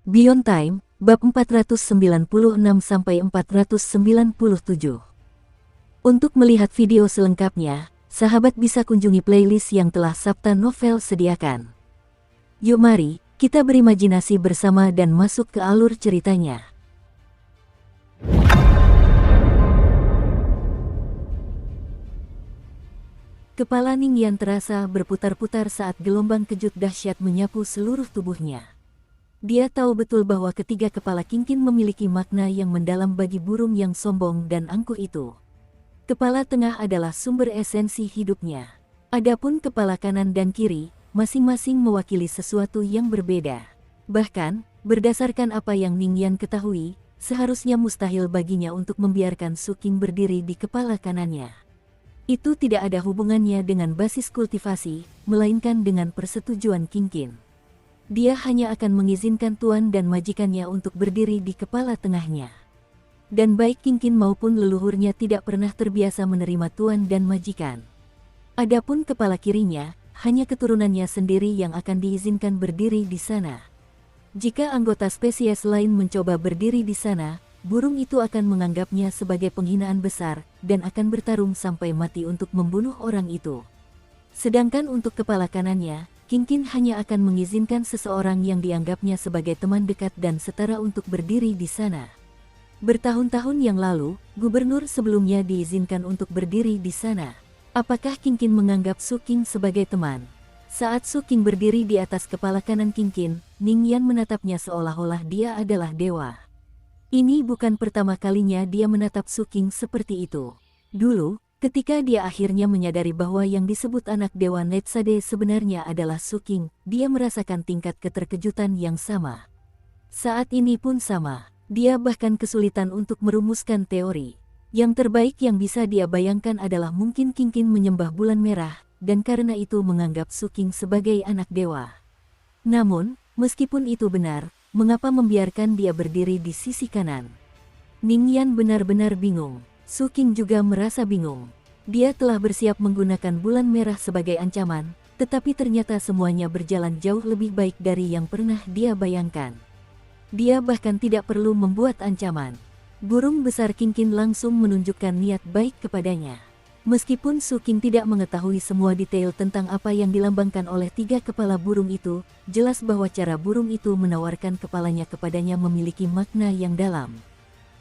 Beyond Time, bab 496-497. Untuk melihat video selengkapnya, sahabat bisa kunjungi playlist yang telah Sabta Novel sediakan. Yuk mari, kita berimajinasi bersama dan masuk ke alur ceritanya. Kepala Ningyan terasa berputar-putar saat gelombang kejut dahsyat menyapu seluruh tubuhnya. Dia tahu betul bahwa ketiga kepala Kingkin memiliki makna yang mendalam bagi burung yang sombong dan angkuh itu. Kepala tengah adalah sumber esensi hidupnya. Adapun kepala kanan dan kiri, masing-masing mewakili sesuatu yang berbeda. Bahkan, berdasarkan apa yang Ningyan ketahui, seharusnya mustahil baginya untuk membiarkan Su King berdiri di kepala kanannya. Itu tidak ada hubungannya dengan basis kultivasi, melainkan dengan persetujuan Kingkin. Dia hanya akan mengizinkan tuan dan majikannya untuk berdiri di kepala tengahnya. Dan baik Kingkin maupun leluhurnya tidak pernah terbiasa menerima tuan dan majikan. Adapun kepala kirinya, hanya keturunannya sendiri yang akan diizinkan berdiri di sana. Jika anggota spesies lain mencoba berdiri di sana, burung itu akan menganggapnya sebagai penghinaan besar, dan akan bertarung sampai mati untuk membunuh orang itu. Sedangkan untuk kepala kanannya, Kingkin hanya akan mengizinkan seseorang yang dianggapnya sebagai teman dekat dan setara untuk berdiri di sana. Bertahun-tahun yang lalu, gubernur sebelumnya diizinkan untuk berdiri di sana. Apakah Kingkin menganggap Su King sebagai teman? Saat Su King berdiri di atas kepala kanan Kingkin, Ningyan menatapnya seolah-olah dia adalah dewa. Ini bukan pertama kalinya dia menatap Su King seperti itu. Dulu, ketika dia akhirnya menyadari bahwa yang disebut anak dewa Netsade sebenarnya adalah Su King, dia merasakan tingkat keterkejutan yang sama. Saat ini pun sama, dia bahkan kesulitan untuk merumuskan teori. Yang terbaik yang bisa dia bayangkan adalah mungkin Kingkin menyembah bulan merah, dan karena itu menganggap Su King sebagai anak dewa. Namun, meskipun itu benar, mengapa membiarkan dia berdiri di sisi kanan? Ningyan benar-benar bingung. Su King juga merasa bingung. Dia telah bersiap menggunakan bulan merah sebagai ancaman, tetapi ternyata semuanya berjalan jauh lebih baik dari yang pernah dia bayangkan. Dia bahkan tidak perlu membuat ancaman. Burung besar Kingkin langsung menunjukkan niat baik kepadanya. Meskipun Su King tidak mengetahui semua detail tentang apa yang dilambangkan oleh tiga kepala burung itu, jelas bahwa cara burung itu menawarkan kepalanya kepadanya memiliki makna yang dalam.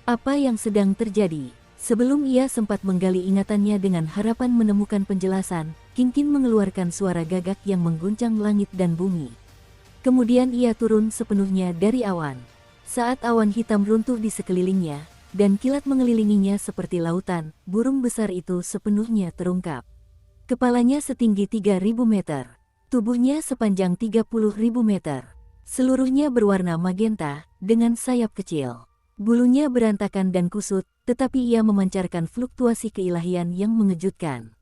Apa yang sedang terjadi? Sebelum ia sempat menggali ingatannya dengan harapan menemukan penjelasan, Kingkin mengeluarkan suara gagak yang mengguncang langit dan bumi. Kemudian ia turun sepenuhnya dari awan. Saat awan hitam runtuh di sekelilingnya, dan kilat mengelilinginya seperti lautan, burung besar itu sepenuhnya terungkap. Kepalanya setinggi 3.000 meter. Tubuhnya sepanjang 30.000 meter. Seluruhnya berwarna magenta, dengan sayap kecil. Bulunya berantakan dan kusut, tetapi ia memancarkan fluktuasi keilahian yang mengejutkan.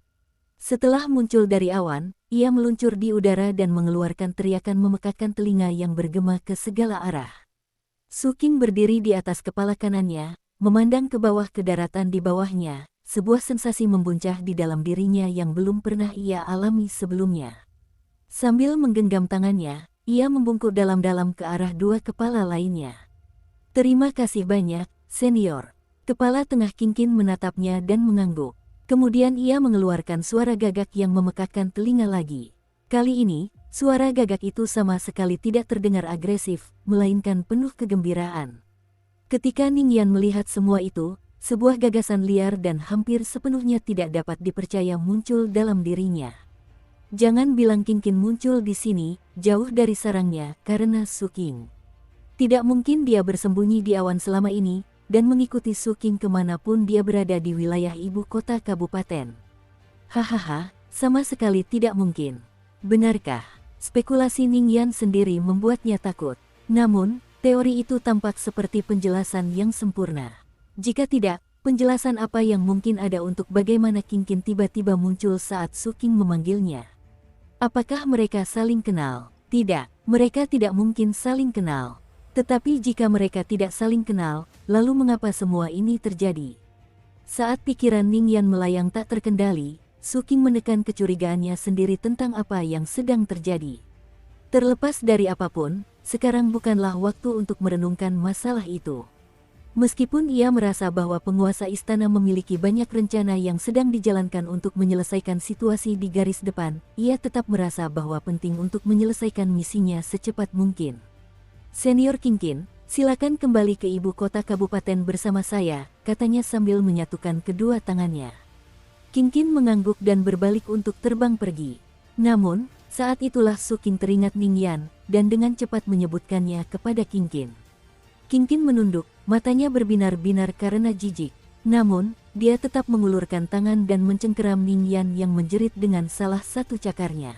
Setelah muncul dari awan, ia meluncur di udara dan mengeluarkan teriakan memekakkan telinga yang bergema ke segala arah. Su King berdiri di atas kepala kanannya, memandang ke bawah ke daratan di bawahnya, sebuah sensasi membuncah di dalam dirinya yang belum pernah ia alami sebelumnya. Sambil menggenggam tangannya, ia membungkuk dalam-dalam ke arah dua kepala lainnya. Terima kasih banyak, senior. Kepala tengah Kingkin menatapnya dan mengangguk. Kemudian ia mengeluarkan suara gagak yang memekakkan telinga lagi. Kali ini, suara gagak itu sama sekali tidak terdengar agresif, melainkan penuh kegembiraan. Ketika Ningyan melihat semua itu, sebuah gagasan liar dan hampir sepenuhnya tidak dapat dipercaya muncul dalam dirinya. Jangan bilang Kingkin muncul di sini, jauh dari sarangnya, karena Su King. Tidak mungkin dia bersembunyi di awan selama ini, dan mengikuti Su King kemanapun dia berada di wilayah ibu kota kabupaten. Hahaha, sama sekali tidak mungkin. Benarkah? Spekulasi Ningyan sendiri membuatnya takut. Namun, teori itu tampak seperti penjelasan yang sempurna. Jika tidak, penjelasan apa yang mungkin ada untuk bagaimana Kingkin tiba-tiba muncul saat Su King memanggilnya? Apakah mereka saling kenal? Tidak, mereka tidak mungkin saling kenal. Tetapi jika mereka tidak saling kenal, lalu mengapa semua ini terjadi? Saat pikiran Ningyan melayang tak terkendali, Su King menekan kecurigaannya sendiri tentang apa yang sedang terjadi. Terlepas dari apapun, sekarang bukanlah waktu untuk merenungkan masalah itu. Meskipun ia merasa bahwa penguasa istana memiliki banyak rencana yang sedang dijalankan untuk menyelesaikan situasi di garis depan, ia tetap merasa bahwa penting untuk menyelesaikan misinya secepat mungkin. Senior Kingkin, silakan kembali ke ibu kota kabupaten bersama saya, katanya sambil menyatukan kedua tangannya. Kingkin mengangguk dan berbalik untuk terbang pergi. Namun, saat itulah Su Qing teringat Ningyan, dan dengan cepat menyebutkannya kepada Kingkin. Kingkin menunduk, matanya berbinar-binar karena jijik. Namun, dia tetap mengulurkan tangan dan mencengkeram Ningyan yang menjerit dengan salah satu cakarnya.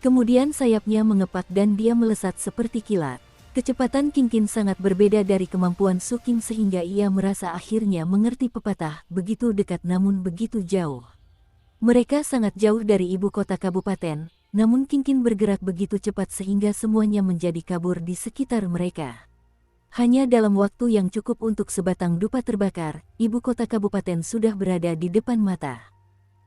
Kemudian sayapnya mengepak dan dia melesat seperti kilat. Kecepatan Kingkin sangat berbeda dari kemampuan Su Qing sehingga ia merasa akhirnya mengerti pepatah, begitu dekat namun begitu jauh. Mereka sangat jauh dari ibu kota kabupaten, namun Kingkin bergerak begitu cepat sehingga semuanya menjadi kabur di sekitar mereka. Hanya dalam waktu yang cukup untuk sebatang dupa terbakar, ibu kota kabupaten sudah berada di depan mata.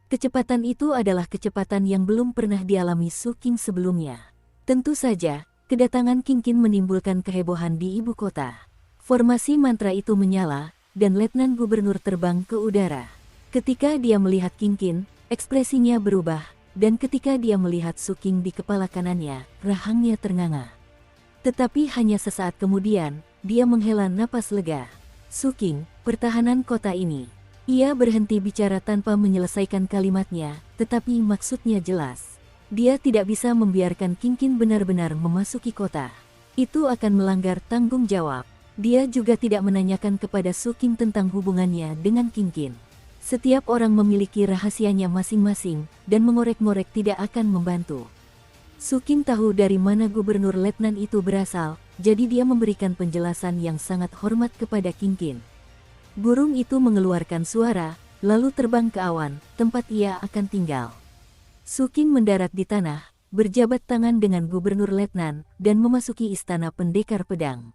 Kecepatan itu adalah kecepatan yang belum pernah dialami Su Qing sebelumnya. Tentu saja, kedatangan Kingkin menimbulkan kehebohan di ibu kota. Formasi mantra itu menyala, dan Letnan Gubernur terbang ke udara. Ketika dia melihat Kingkin, ekspresinya berubah, dan ketika dia melihat Su Qing di kepala kanannya, rahangnya ternganga. Tetapi hanya sesaat kemudian, dia menghela napas lega. Su Qing, pertahanan kota ini. Ia berhenti bicara tanpa menyelesaikan kalimatnya, tetapi maksudnya jelas. Dia tidak bisa membiarkan Kingkin benar-benar memasuki kota. Itu akan melanggar tanggung jawab. Dia juga tidak menanyakan kepada Su Qing tentang hubungannya dengan Kingkin. Setiap orang memiliki rahasianya masing-masing, dan mengorek-ngorek tidak akan membantu. Su Qing tahu dari mana gubernur letnan itu berasal, jadi dia memberikan penjelasan yang sangat hormat kepada Kingkin. Burung itu mengeluarkan suara, lalu terbang ke awan, tempat ia akan tinggal. Su Qing mendarat di tanah, berjabat tangan dengan gubernur letnan, dan memasuki istana pendekar pedang.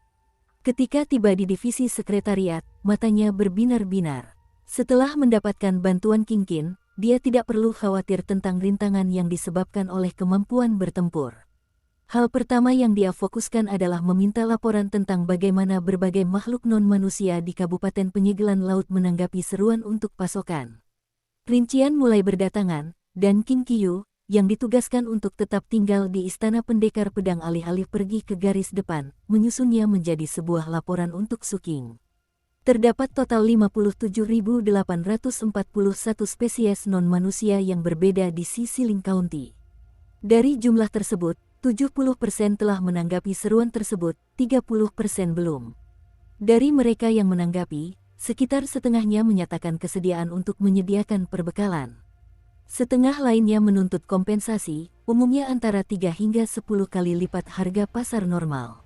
Ketika tiba di divisi sekretariat, matanya berbinar-binar. Setelah mendapatkan bantuan Kingkin, dia tidak perlu khawatir tentang rintangan yang disebabkan oleh kemampuan bertempur. Hal pertama yang dia fokuskan adalah meminta laporan tentang bagaimana berbagai makhluk non-manusia di Kabupaten Penyegelan Laut menanggapi seruan untuk pasokan. Rincian mulai berdatangan, dan King Qiyu, yang ditugaskan untuk tetap tinggal di Istana Pendekar Pedang alih-alih pergi ke garis depan, menyusunnya menjadi sebuah laporan untuk Su Qing. Terdapat total 57.841 spesies non-manusia yang berbeda di Xisiling County. Dari jumlah tersebut, 70% telah menanggapi seruan tersebut, 30% belum. Dari mereka yang menanggapi, sekitar setengahnya menyatakan kesediaan untuk menyediakan perbekalan. Setengah lainnya menuntut kompensasi, umumnya antara 3 hingga 10 kali lipat harga pasar normal.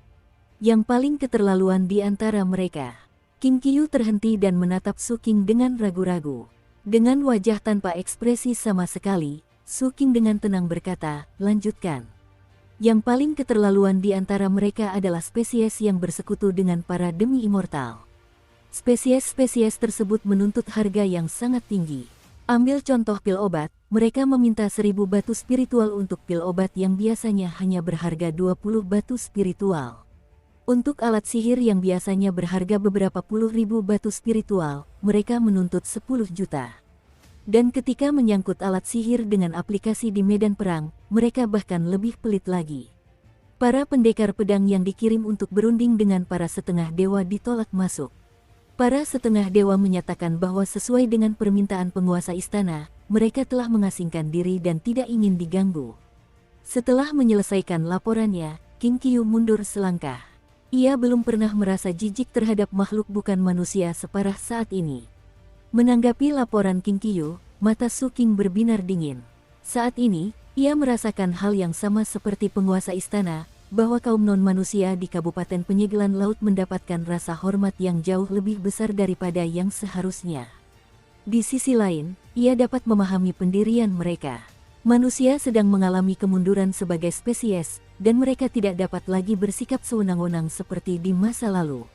Yang paling keterlaluan di antara mereka, King Qiyu terhenti dan menatap Su Qing dengan ragu-ragu. Dengan wajah tanpa ekspresi sama sekali, Su Qing dengan tenang berkata, "Lanjutkan." Yang paling keterlaluan di antara mereka adalah spesies yang bersekutu dengan para demi immortal. Spesies-spesies tersebut menuntut harga yang sangat tinggi. Ambil contoh pil obat, mereka meminta 1000 batu spiritual untuk pil obat yang biasanya hanya berharga 20 batu spiritual. Untuk alat sihir yang biasanya berharga beberapa puluh ribu batu spiritual, mereka menuntut 10 juta. Dan ketika menyangkut alat sihir dengan aplikasi di medan perang, mereka bahkan lebih pelit lagi. Para pendekar pedang yang dikirim untuk berunding dengan para setengah dewa ditolak masuk. Para setengah dewa menyatakan bahwa sesuai dengan permintaan penguasa istana, mereka telah mengasingkan diri dan tidak ingin diganggu. Setelah menyelesaikan laporannya, King Qiyu mundur selangkah. Ia belum pernah merasa jijik terhadap makhluk bukan manusia separah saat ini. Menanggapi laporan King Qiyu, mata Su Qing berbinar dingin. Saat ini, ia merasakan hal yang sama seperti penguasa istana, bahwa kaum non-manusia di Kabupaten Penyegelan Laut mendapatkan rasa hormat yang jauh lebih besar daripada yang seharusnya. Di sisi lain, ia dapat memahami pendirian mereka. Manusia sedang mengalami kemunduran sebagai spesies, dan mereka tidak dapat lagi bersikap sewenang-wenang seperti di masa lalu.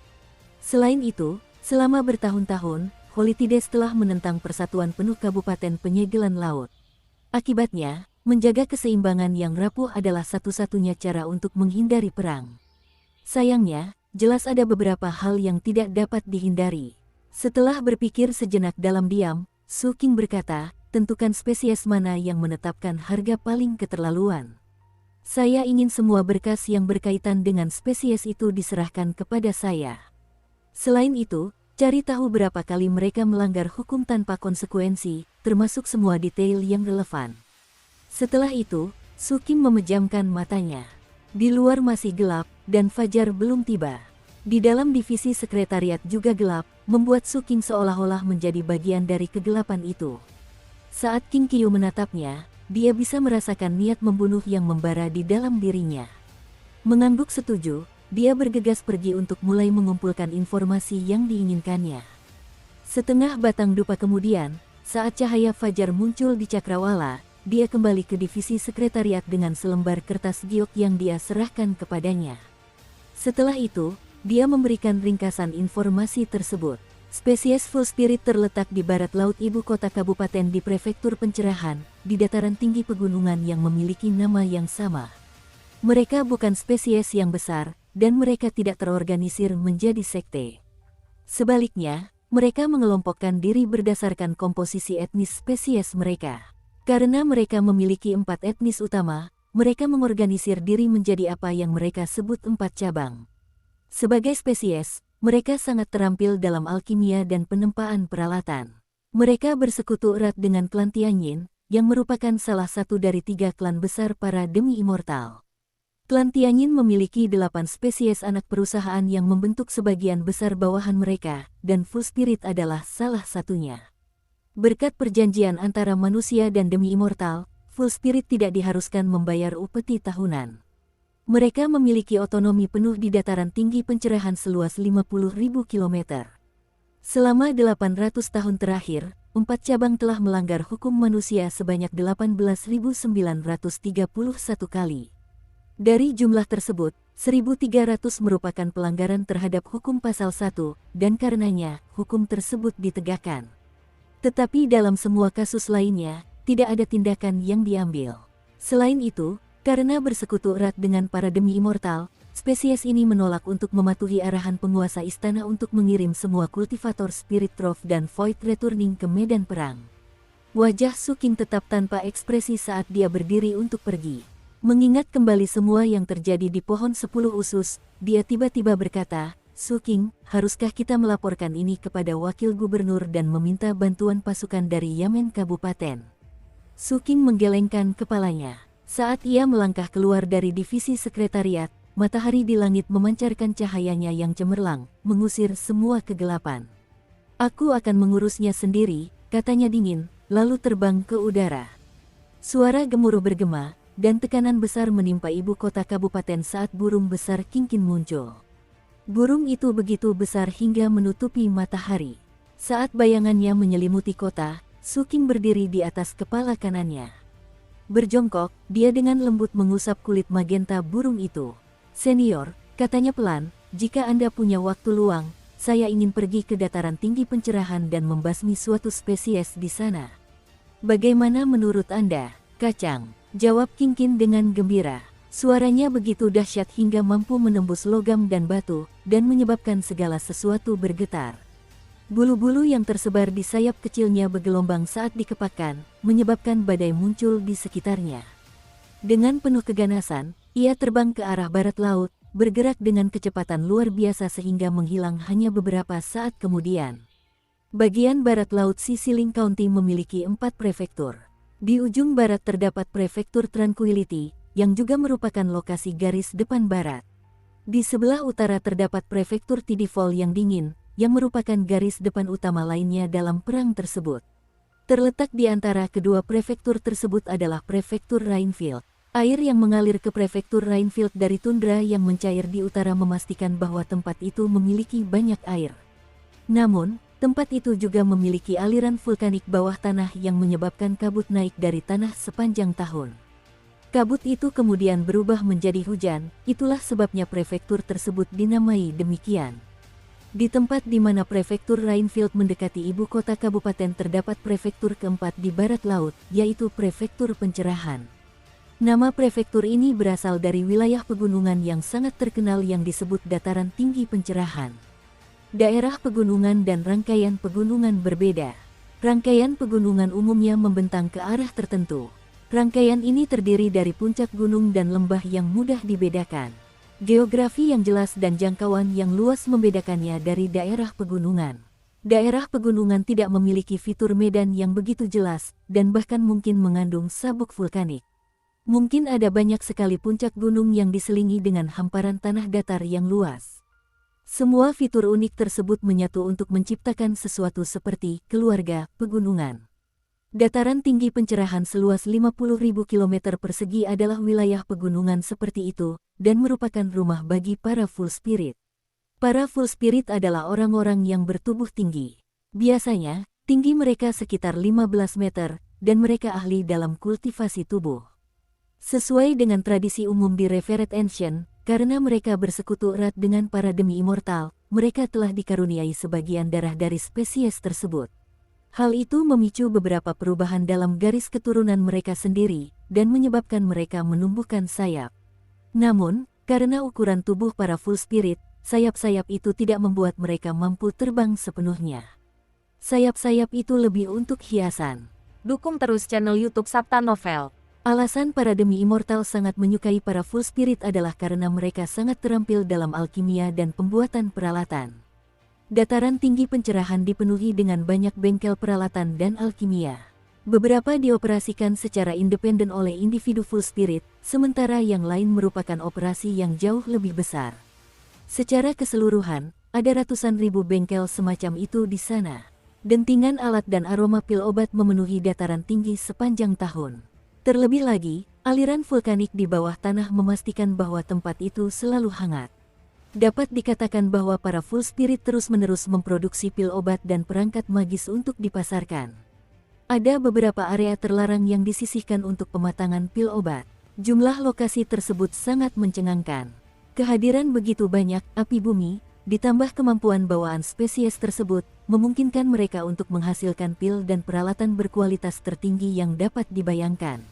Selain itu, selama bertahun-tahun, Holides telah menentang persatuan penuh Kabupaten Penyegelan Laut. Akibatnya, menjaga keseimbangan yang rapuh adalah satu-satunya cara untuk menghindari perang. Sayangnya, jelas ada beberapa hal yang tidak dapat dihindari. Setelah berpikir sejenak dalam diam, Su King berkata, tentukan spesies mana yang menetapkan harga paling keterlaluan. Saya ingin semua berkas yang berkaitan dengan spesies itu diserahkan kepada saya. Selain itu, cari tahu berapa kali mereka melanggar hukum tanpa konsekuensi, termasuk semua detail yang relevan. Setelah itu, Su King memejamkan matanya. Di luar masih gelap, dan fajar belum tiba. Di dalam divisi sekretariat juga gelap, membuat Su King seolah-olah menjadi bagian dari kegelapan itu. Saat King Qiu menatapnya, dia bisa merasakan niat membunuh yang membara di dalam dirinya. Mengangguk setuju, dia bergegas pergi untuk mulai mengumpulkan informasi yang diinginkannya. Setengah batang dupa kemudian, saat cahaya fajar muncul di cakrawala, dia kembali ke divisi sekretariat dengan selembar kertas giok yang dia serahkan kepadanya. Setelah itu, dia memberikan ringkasan informasi tersebut. Spesies Full Spirit terletak di barat laut ibu kota kabupaten di prefektur pencerahan, di dataran tinggi pegunungan yang memiliki nama yang sama. Mereka bukan spesies yang besar, dan mereka tidak terorganisir menjadi sekte. Sebaliknya, mereka mengelompokkan diri berdasarkan komposisi etnis spesies mereka. Karena mereka memiliki 4 etnis utama, mereka mengorganisir diri menjadi apa yang mereka sebut 4 cabang. Sebagai spesies, mereka sangat terampil dalam alkimia dan penempaan peralatan. Mereka bersekutu erat dengan klan Tianyin, yang merupakan salah satu dari 3 klan besar para demi immortal. Klan Tianyin memiliki 8 spesies anak perusahaan yang membentuk sebagian besar bawahan mereka, dan Full Spirit adalah salah satunya. Berkat perjanjian antara manusia dan demi immortal, Full Spirit tidak diharuskan membayar upeti tahunan. Mereka memiliki otonomi penuh di dataran tinggi pencerahan seluas 50.000 km. Selama 800 tahun terakhir, 4 cabang telah melanggar hukum manusia sebanyak 18.931 kali. Dari jumlah tersebut, 1.300 merupakan pelanggaran terhadap hukum pasal 1, dan karenanya, hukum tersebut ditegakkan. Tetapi dalam semua kasus lainnya, tidak ada tindakan yang diambil. Selain itu, karena bersekutu erat dengan para demi immortal, spesies ini menolak untuk mematuhi arahan penguasa istana untuk mengirim semua kultivator Spirit Trove dan Void Returning ke medan perang. Wajah Su King tetap tanpa ekspresi saat dia berdiri untuk pergi. Mengingat kembali semua yang terjadi di pohon 10 usus, dia tiba-tiba berkata, Su King, haruskah kita melaporkan ini kepada wakil gubernur dan meminta bantuan pasukan dari Yamen Kabupaten? Su King menggelengkan kepalanya. Saat ia melangkah keluar dari divisi sekretariat, matahari di langit memancarkan cahayanya yang cemerlang, mengusir semua kegelapan. Aku akan mengurusnya sendiri, katanya dingin, lalu terbang ke udara. Suara gemuruh bergema, dan tekanan besar menimpa ibu kota kabupaten saat burung besar Kinkin muncul. Burung itu begitu besar hingga menutupi matahari. Saat bayangannya menyelimuti kota, Su King berdiri di atas kepala kanannya. Berjongkok, dia dengan lembut mengusap kulit magenta burung itu. Senior, katanya pelan, jika Anda punya waktu luang, saya ingin pergi ke dataran tinggi pencerahan dan membasmi suatu spesies di sana. Bagaimana menurut Anda, Kacang? Jawab Kinkin dengan gembira. Suaranya begitu dahsyat hingga mampu menembus logam dan batu, dan menyebabkan segala sesuatu bergetar. Bulu-bulu yang tersebar di sayap kecilnya bergelombang saat dikepakkan, menyebabkan badai muncul di sekitarnya. Dengan penuh keganasan, ia terbang ke arah barat laut, bergerak dengan kecepatan luar biasa sehingga menghilang hanya beberapa saat kemudian. Bagian barat laut Sisiling County memiliki 4 prefektur. Di ujung barat terdapat prefektur Tranquility, yang juga merupakan lokasi garis depan barat. Di sebelah utara terdapat prefektur Tidifol yang dingin, yang merupakan garis depan utama lainnya dalam perang tersebut. Terletak di antara kedua prefektur tersebut adalah prefektur Rainfield. Air yang mengalir ke prefektur Rainfield dari tundra yang mencair di utara memastikan bahwa tempat itu memiliki banyak air. Namun, tempat itu juga memiliki aliran vulkanik bawah tanah yang menyebabkan kabut naik dari tanah sepanjang tahun. Kabut itu kemudian berubah menjadi hujan, itulah sebabnya prefektur tersebut dinamai demikian. Di tempat di mana prefektur Rainfield mendekati ibu kota kabupaten terdapat prefektur keempat di barat laut, yaitu prefektur pencerahan. Nama prefektur ini berasal dari wilayah pegunungan yang sangat terkenal yang disebut dataran tinggi pencerahan. Daerah pegunungan dan rangkaian pegunungan berbeda. Rangkaian pegunungan umumnya membentang ke arah tertentu. Rangkaian ini terdiri dari puncak gunung dan lembah yang mudah dibedakan. Geografi yang jelas dan jangkauan yang luas membedakannya dari daerah pegunungan. Daerah pegunungan tidak memiliki fitur medan yang begitu jelas dan bahkan mungkin mengandung sabuk vulkanik. Mungkin ada banyak sekali puncak gunung yang diselingi dengan hamparan tanah datar yang luas. Semua fitur unik tersebut menyatu untuk menciptakan sesuatu seperti keluarga pegunungan. Dataran tinggi pencerahan seluas 50.000 km persegi adalah wilayah pegunungan seperti itu dan merupakan rumah bagi para full spirit. Para full spirit adalah orang-orang yang bertubuh tinggi. Biasanya, tinggi mereka sekitar 15 meter dan mereka ahli dalam kultivasi tubuh. Sesuai dengan tradisi umum di Revered Ancient, karena mereka bersekutu erat dengan para demi immortal, mereka telah dikaruniai sebagian darah dari spesies tersebut. Hal itu memicu beberapa perubahan dalam garis keturunan mereka sendiri, dan menyebabkan mereka menumbuhkan sayap. Namun, karena ukuran tubuh para full spirit, sayap-sayap itu tidak membuat mereka mampu terbang sepenuhnya. Sayap-sayap itu lebih untuk hiasan. Dukung terus channel YouTube Sabta Novel. Alasan para demi immortal sangat menyukai para full spirit adalah karena mereka sangat terampil dalam alkimia dan pembuatan peralatan. Dataran tinggi pencerahan dipenuhi dengan banyak bengkel peralatan dan alkimia. Beberapa dioperasikan secara independen oleh individu full spirit, sementara yang lain merupakan operasi yang jauh lebih besar. Secara keseluruhan, ada ratusan ribu bengkel semacam itu di sana. Dentingan alat dan aroma pil obat memenuhi dataran tinggi sepanjang tahun. Terlebih lagi, aliran vulkanik di bawah tanah memastikan bahwa tempat itu selalu hangat. Dapat dikatakan bahwa para full spirit terus-menerus memproduksi pil obat dan perangkat magis untuk dipasarkan. Ada beberapa area terlarang yang disisihkan untuk pematangan pil obat. Jumlah lokasi tersebut sangat mencengangkan. Kehadiran begitu banyak api bumi, ditambah kemampuan bawaan spesies tersebut, memungkinkan mereka untuk menghasilkan pil dan peralatan berkualitas tertinggi yang dapat dibayangkan.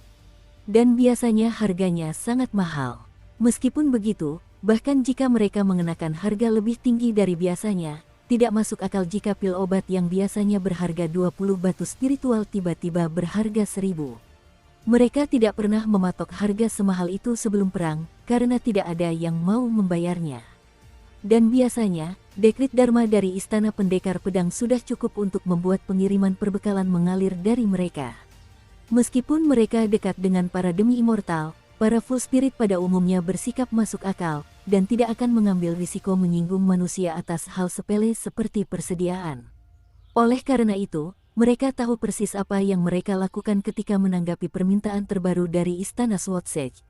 Dan biasanya harganya sangat mahal. Meskipun begitu, bahkan jika mereka mengenakan harga lebih tinggi dari biasanya, tidak masuk akal jika pil obat yang biasanya berharga 20 batu spiritual tiba-tiba berharga 1000. Mereka tidak pernah mematok harga semahal itu sebelum perang, karena tidak ada yang mau membayarnya. Dan biasanya, dekrit Dharma dari Istana Pendekar Pedang sudah cukup untuk membuat pengiriman perbekalan mengalir dari mereka. Meskipun mereka dekat dengan para demi immortal, para full spirit pada umumnya bersikap masuk akal, dan tidak akan mengambil risiko menyinggung manusia atas hal sepele seperti persediaan. Oleh karena itu, mereka tahu persis apa yang mereka lakukan ketika menanggapi permintaan terbaru dari Istana Swordsage.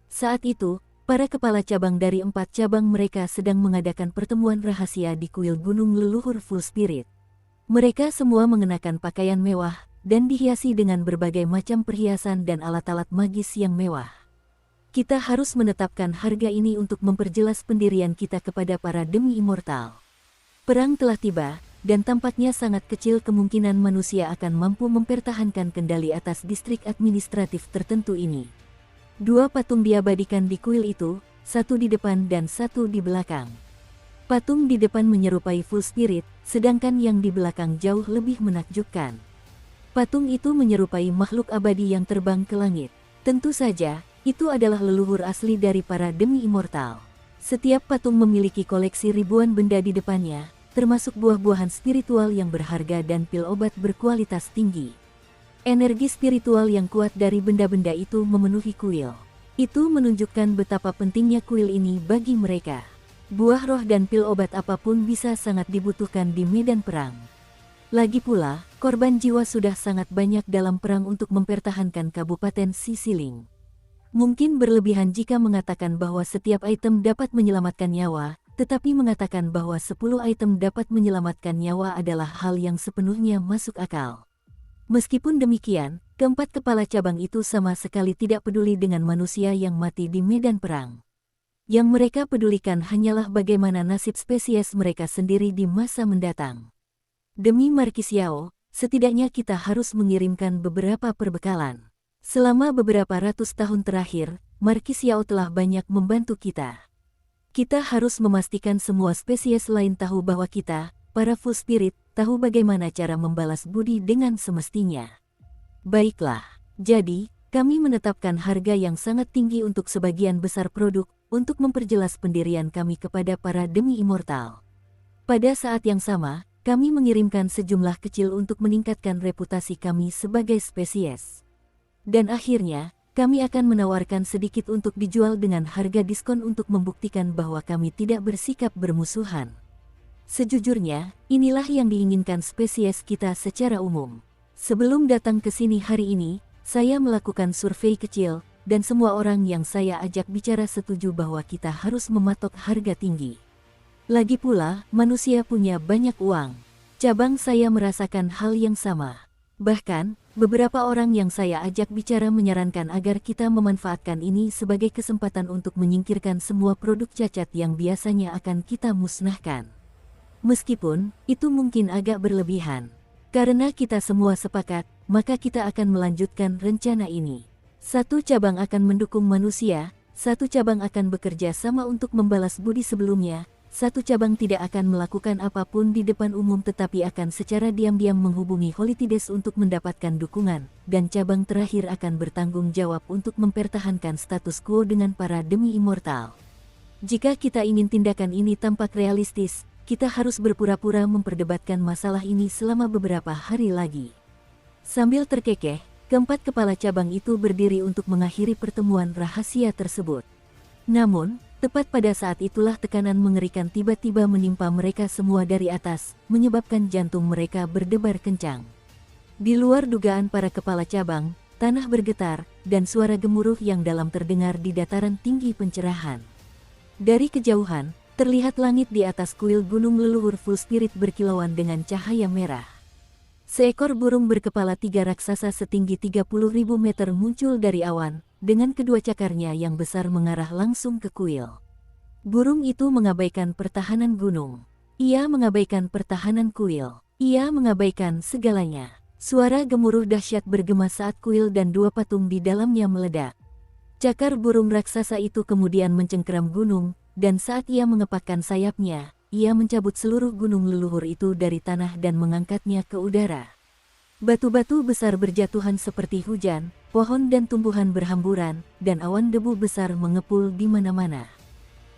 Saat itu, para kepala cabang dari 4 cabang mereka sedang mengadakan pertemuan rahasia di kuil gunung leluhur full spirit. Mereka semua mengenakan pakaian mewah, dan dihiasi dengan berbagai macam perhiasan dan alat-alat magis yang mewah. Kita harus menetapkan harga ini untuk memperjelas pendirian kita kepada para demi immortal. Perang telah tiba, dan tampaknya sangat kecil kemungkinan manusia akan mampu mempertahankan kendali atas distrik administratif tertentu ini. 2 patung diabadikan di kuil itu, satu di depan dan satu di belakang. Patung di depan menyerupai full spirit, sedangkan yang di belakang jauh lebih menakjubkan. Patung itu menyerupai makhluk abadi yang terbang ke langit. Tentu saja, itu adalah leluhur asli dari para demi immortal. Setiap patung memiliki koleksi ribuan benda di depannya, termasuk buah-buahan spiritual yang berharga dan pil obat berkualitas tinggi. Energi spiritual yang kuat dari benda-benda itu memenuhi kuil. Itu menunjukkan betapa pentingnya kuil ini bagi mereka. Buah roh dan pil obat apapun bisa sangat dibutuhkan di medan perang. Lagi pula, korban jiwa sudah sangat banyak dalam perang untuk mempertahankan Kabupaten Sisiling. Mungkin berlebihan jika mengatakan bahwa setiap item dapat menyelamatkan nyawa, tetapi mengatakan bahwa 10 item dapat menyelamatkan nyawa adalah hal yang sepenuhnya masuk akal. Meskipun demikian, keempat kepala cabang itu sama sekali tidak peduli dengan manusia yang mati di medan perang. Yang mereka pedulikan hanyalah bagaimana nasib spesies mereka sendiri di masa mendatang. Demi Marquis Yao, setidaknya kita harus mengirimkan beberapa perbekalan. Selama beberapa ratus tahun terakhir, Marquis Yao telah banyak membantu kita. Kita harus memastikan semua spesies lain tahu bahwa kita, para Full Spirit, tahu bagaimana cara membalas budi dengan semestinya. Baiklah, jadi, kami menetapkan harga yang sangat tinggi untuk sebagian besar produk, untuk memperjelas pendirian kami kepada para demi immortal. Pada saat yang sama, kami mengirimkan sejumlah kecil untuk meningkatkan reputasi kami sebagai spesies. Dan akhirnya, kami akan menawarkan sedikit untuk dijual dengan harga diskon untuk membuktikan bahwa kami tidak bersikap bermusuhan. Sejujurnya, inilah yang diinginkan spesies kita secara umum. Sebelum datang ke sini hari ini, saya melakukan survei kecil, dan semua orang yang saya ajak bicara setuju bahwa kita harus mematok harga tinggi. Lagi pula, manusia punya banyak uang. Cabang saya merasakan hal yang sama. Bahkan, beberapa orang yang saya ajak bicara menyarankan agar kita memanfaatkan ini sebagai kesempatan untuk menyingkirkan semua produk cacat yang biasanya akan kita musnahkan. Meskipun, itu mungkin agak berlebihan. Karena kita semua sepakat, maka kita akan melanjutkan rencana ini. Satu cabang akan mendukung manusia, satu cabang akan bekerja sama untuk membalas budi sebelumnya, satu cabang tidak akan melakukan apapun di depan umum tetapi akan secara diam-diam menghubungi Holytides untuk mendapatkan dukungan, dan cabang terakhir akan bertanggung jawab untuk mempertahankan status quo dengan para demi immortal. Jika kita ingin tindakan ini tampak realistis, kita harus berpura-pura memperdebatkan masalah ini selama beberapa hari lagi. Sambil terkekeh, keempat kepala cabang itu berdiri untuk mengakhiri pertemuan rahasia tersebut. Namun, tepat pada saat itulah tekanan mengerikan tiba-tiba menimpa mereka semua dari atas, menyebabkan jantung mereka berdebar kencang. Di luar dugaan para kepala cabang, tanah bergetar, dan suara gemuruh yang dalam terdengar di dataran tinggi pencerahan. Dari kejauhan, terlihat langit di atas kuil gunung leluhur Full Spirit berkilauan dengan cahaya merah. Seekor burung berkepala 3 raksasa setinggi 30.000 meter muncul dari awan, dengan kedua cakarnya yang besar mengarah langsung ke kuil. Burung itu mengabaikan pertahanan gunung. Ia mengabaikan pertahanan kuil. Ia mengabaikan segalanya. Suara gemuruh dahsyat bergema saat kuil dan 2 patung di dalamnya meledak. Cakar burung raksasa itu kemudian mencengkeram gunung, dan saat ia mengepakkan sayapnya, ia mencabut seluruh gunung leluhur itu dari tanah dan mengangkatnya ke udara. Batu-batu besar berjatuhan seperti hujan, pohon dan tumbuhan berhamburan, dan awan debu besar mengepul di mana-mana.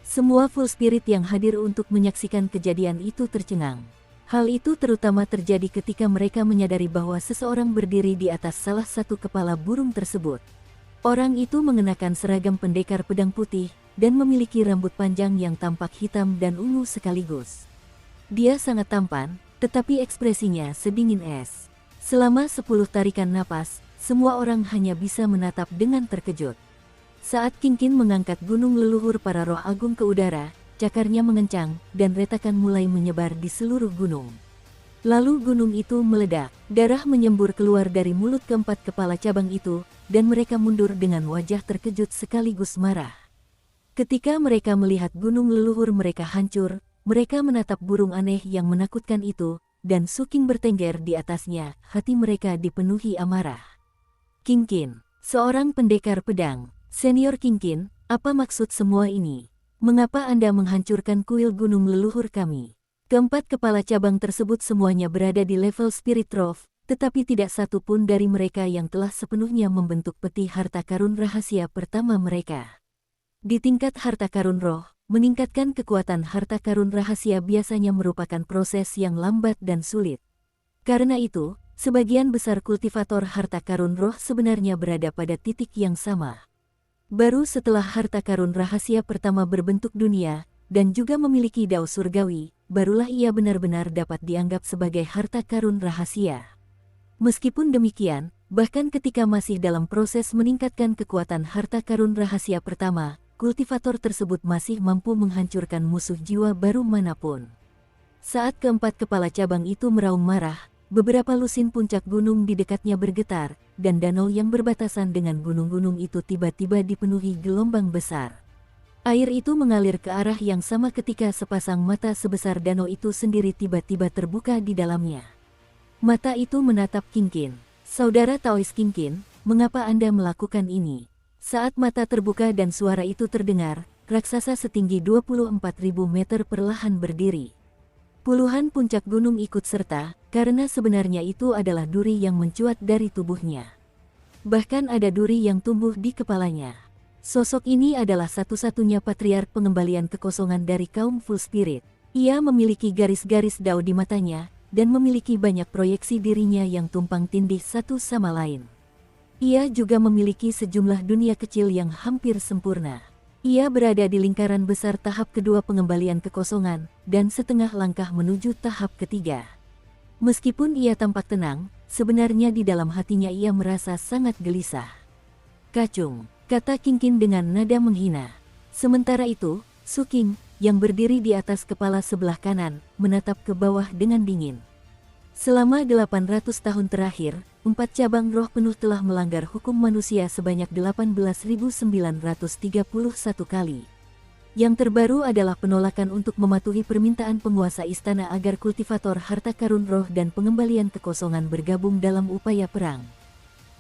Semua Full Spirit yang hadir untuk menyaksikan kejadian itu tercengang. Hal itu terutama terjadi ketika mereka menyadari bahwa seseorang berdiri di atas salah satu kepala burung tersebut. Orang itu mengenakan seragam pendekar pedang putih, dan memiliki rambut panjang yang tampak hitam dan ungu sekaligus. Dia sangat tampan, tetapi ekspresinya sedingin es. Selama 10 tarikan napas, semua orang hanya bisa menatap dengan terkejut. Saat Kinkin mengangkat gunung leluhur para roh agung ke udara, cakarnya mengencang, dan retakan mulai menyebar di seluruh gunung. Lalu gunung itu meledak, darah menyembur keluar dari mulut keempat kepala cabang itu, dan mereka mundur dengan wajah terkejut sekaligus marah. Ketika mereka melihat gunung leluhur mereka hancur, mereka menatap burung aneh yang menakutkan itu, dan Suking bertengger di atasnya, hati mereka dipenuhi amarah. Kinkin, seorang pendekar pedang, senior Kinkin, apa maksud semua ini? Mengapa Anda menghancurkan kuil gunung leluhur kami? Keempat kepala cabang tersebut semuanya berada di level Spirit Trove, tetapi tidak satu pun dari mereka yang telah sepenuhnya membentuk peti harta karun rahasia pertama mereka. Di tingkat harta karun roh, meningkatkan kekuatan harta karun rahasia biasanya merupakan proses yang lambat dan sulit. Karena itu, sebagian besar kultivator harta karun roh sebenarnya berada pada titik yang sama. Baru setelah harta karun rahasia pertama berbentuk dunia, dan juga memiliki dao surgawi, barulah ia benar-benar dapat dianggap sebagai harta karun rahasia. Meskipun demikian, bahkan ketika masih dalam proses meningkatkan kekuatan harta karun rahasia pertama, kultivator tersebut masih mampu menghancurkan musuh jiwa baru manapun. Saat keempat kepala cabang itu meraung marah, beberapa lusin puncak gunung di dekatnya bergetar, dan danau yang berbatasan dengan gunung-gunung itu tiba-tiba dipenuhi gelombang besar. Air itu mengalir ke arah yang sama ketika sepasang mata sebesar danau itu sendiri tiba-tiba terbuka di dalamnya. Mata itu menatap Kinkin. Saudara Taois Kinkin, mengapa Anda melakukan ini?" Saat mata terbuka dan suara itu terdengar, raksasa setinggi 24.000 meter perlahan berdiri. Puluhan puncak gunung ikut serta, karena sebenarnya itu adalah duri yang mencuat dari tubuhnya. Bahkan ada duri yang tumbuh di kepalanya. Sosok ini adalah satu-satunya patriark pengembalian kekosongan dari kaum Full Spirit. Ia memiliki garis-garis dao di matanya, dan memiliki banyak proyeksi dirinya yang tumpang tindih satu sama lain. Ia juga memiliki sejumlah dunia kecil yang hampir sempurna. Ia berada di lingkaran besar tahap kedua pengembalian kekosongan, dan setengah langkah menuju tahap ketiga. Meskipun ia tampak tenang, sebenarnya di dalam hatinya ia merasa sangat gelisah. "Kacung," kata Qingqin dengan nada menghina. Sementara itu, Su Qing, yang berdiri di atas kepala sebelah kanan, menatap ke bawah dengan dingin. Selama 800 tahun terakhir, 4 cabang roh penuh telah melanggar hukum manusia sebanyak 18.931 kali. Yang terbaru adalah penolakan untuk mematuhi permintaan penguasa istana agar kultivator harta karun roh dan pengembalian kekosongan bergabung dalam upaya perang.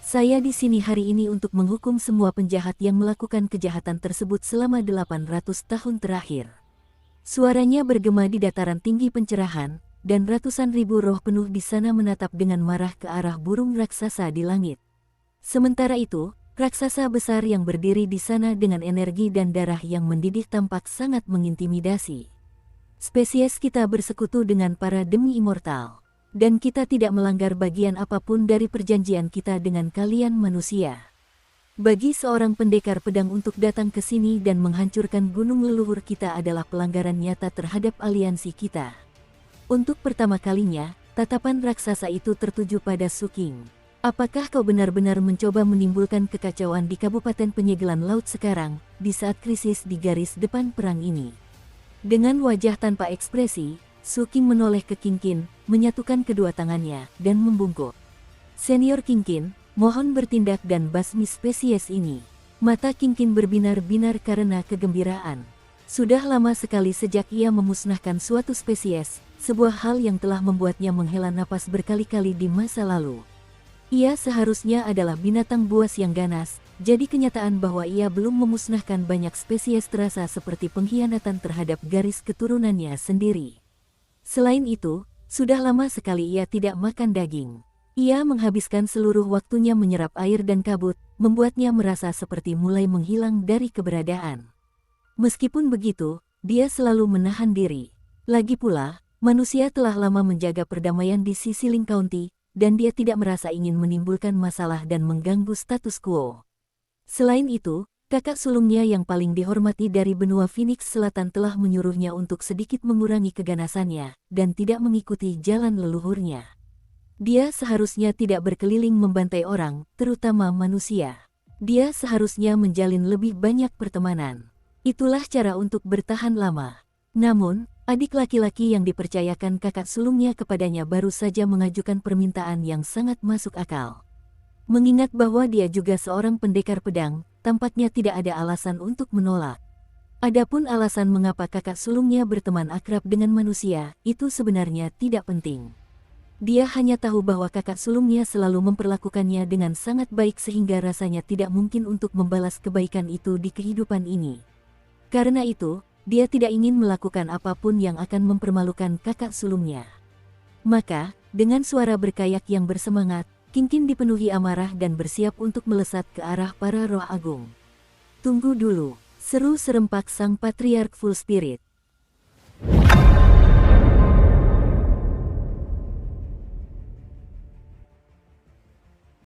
"Saya di sini hari ini untuk menghukum semua penjahat yang melakukan kejahatan tersebut selama 800 tahun terakhir." Suaranya bergema di dataran tinggi pencerahan, dan ratusan ribu roh penuh di sana menatap dengan marah ke arah burung raksasa di langit. Sementara itu, raksasa besar yang berdiri di sana dengan energi dan darah yang mendidih tampak sangat mengintimidasi. "Spesies kita bersekutu dengan para demi immortal. Dan kita tidak melanggar bagian apapun dari perjanjian kita dengan kalian manusia. Bagi seorang pendekar pedang untuk datang ke sini dan menghancurkan gunung leluhur kita adalah pelanggaran nyata terhadap aliansi kita." Untuk pertama kalinya, tatapan raksasa itu tertuju pada Su Qing. "Apakah kau benar-benar mencoba menimbulkan kekacauan di Kabupaten Penyegelan Laut sekarang, di saat krisis di garis depan perang ini?" Dengan wajah tanpa ekspresi, Su Qing menoleh ke Qingqin, menyatukan kedua tangannya, dan membungkuk. "Senior Qingqin, mohon bertindak dan basmi spesies ini." Mata Qingqin berbinar-binar karena kegembiraan. Sudah lama sekali sejak ia memusnahkan suatu spesies, sebuah hal yang telah membuatnya menghela napas berkali-kali di masa lalu. Ia seharusnya adalah binatang buas yang ganas, jadi kenyataan bahwa ia belum memusnahkan banyak spesies terasa seperti pengkhianatan terhadap garis keturunannya sendiri. Selain itu, sudah lama sekali ia tidak makan daging. Ia menghabiskan seluruh waktunya menyerap air dan kabut, membuatnya merasa seperti mulai menghilang dari keberadaan. Meskipun begitu, dia selalu menahan diri. Lagi pula, manusia telah lama menjaga perdamaian di Ciciling County, dan dia tidak merasa ingin menimbulkan masalah dan mengganggu status quo. Selain itu, kakak sulungnya yang paling dihormati dari benua Phoenix Selatan telah menyuruhnya untuk sedikit mengurangi keganasannya, dan tidak mengikuti jalan leluhurnya. Dia seharusnya tidak berkeliling membantai orang, terutama manusia. Dia seharusnya menjalin lebih banyak pertemanan. Itulah cara untuk bertahan lama. Namun, adik laki-laki yang dipercayakan kakak sulungnya kepadanya baru saja mengajukan permintaan yang sangat masuk akal. Mengingat bahwa dia juga seorang pendekar pedang, tampaknya tidak ada alasan untuk menolak. Adapun alasan mengapa kakak sulungnya berteman akrab dengan manusia, itu sebenarnya tidak penting. Dia hanya tahu bahwa kakak sulungnya selalu memperlakukannya dengan sangat baik sehingga rasanya tidak mungkin untuk membalas kebaikan itu di kehidupan ini. Karena itu, dia tidak ingin melakukan apapun yang akan mempermalukan kakak sulungnya. Maka, dengan suara berkayak yang bersemangat, Qingqin dipenuhi amarah dan bersiap untuk melesat ke arah para roh agung. "Tunggu dulu," seru serempak sang patriark Full Spirit.